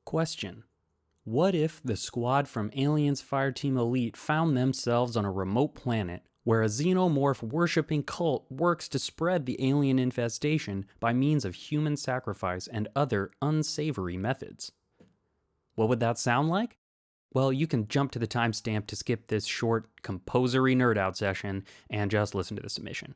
Question: what if the squad from Aliens Fireteam Elite found themselves on a remote planet where a xenomorph worshipping cult works to spread the alien infestation by means of human sacrifice and other unsavory methods? What would that sound like? Well, you can jump to the timestamp to skip this short composery nerd out session and just listen to the submission.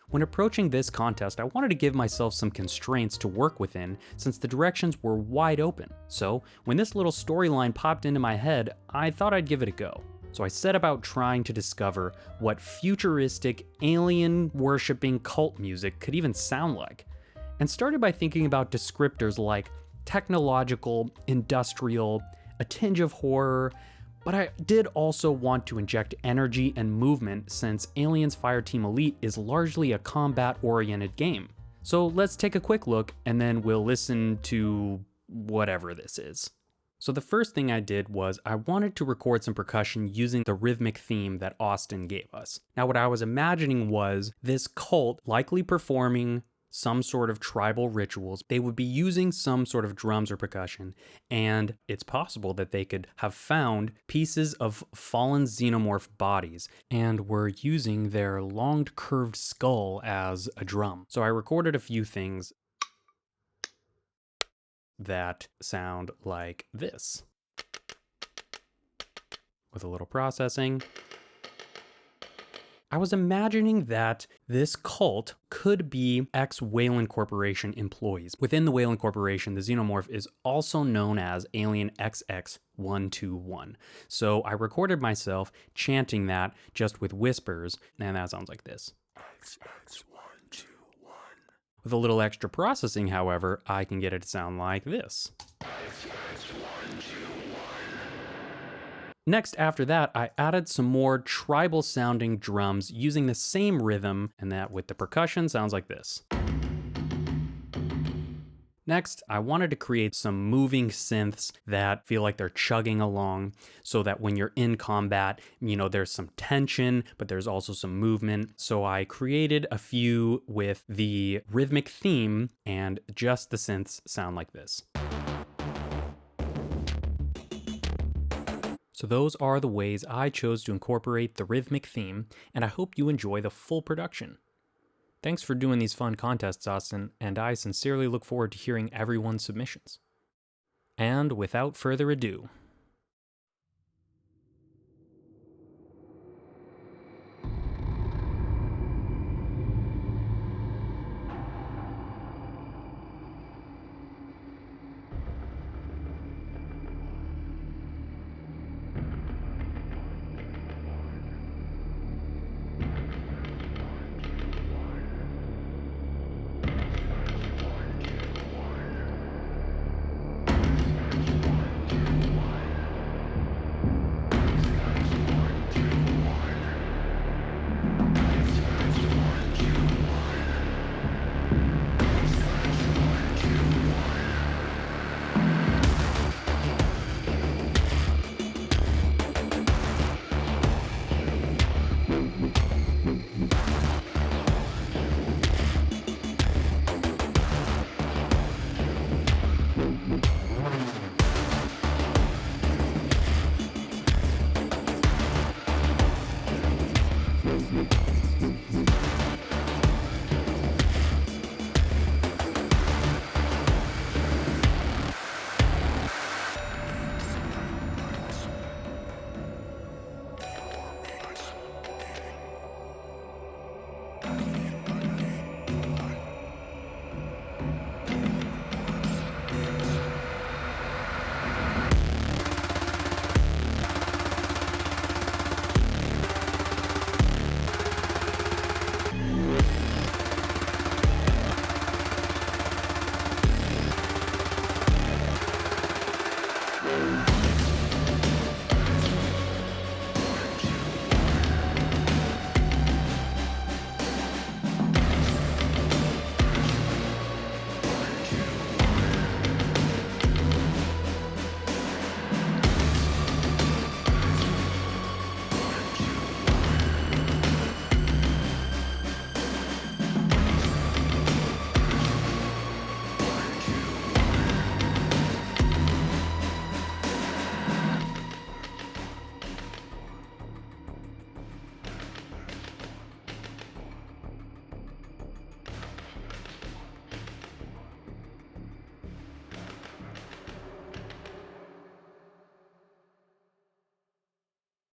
When approaching this contest, I wanted to give myself some constraints to work within since the directions were wide open. So when this little storyline popped into my head, I thought I'd give it a go. So I set about trying to discover what futuristic, alien-worshipping cult music could even sound like, and started by thinking about descriptors like technological, industrial, a tinge of horror, but I did also want to inject energy and movement since Aliens Fireteam Elite is largely a combat-oriented game. So let's take a quick look and then we'll listen to whatever this is. So the first thing I did was I wanted to record some percussion using the rhythmic theme that Austin gave us. Now what I was imagining was this cult likely performing some sort of tribal rituals. They would be using some sort of drums or percussion, and it's possible that they could have found pieces of fallen xenomorph bodies and were using their long curved skull as a drum. So I recorded a few things that sound like this. With a little processing, I was imagining that this cult could be ex-Weyland Corporation employees. Within the Weyland Corporation, the xenomorph is also known as Alien XX121. So I recorded myself chanting that just with whispers, and that sounds like this. XX121. With a little extra processing, however, I can get it to sound like this. Next, after that, I added some more tribal sounding drums using the same rhythm, and that with the percussion sounds like this. Next, I wanted to create some moving synths that feel like they're chugging along so that when you're in combat, there's some tension, but there's also some movement. So I created a few with the rhythmic theme and just the synths sound like this. So those are the ways I chose to incorporate the rhythmic theme, and I hope you enjoy the full production. Thanks for doing these fun contests, Austin, and I sincerely look forward to hearing everyone's submissions. And without further ado,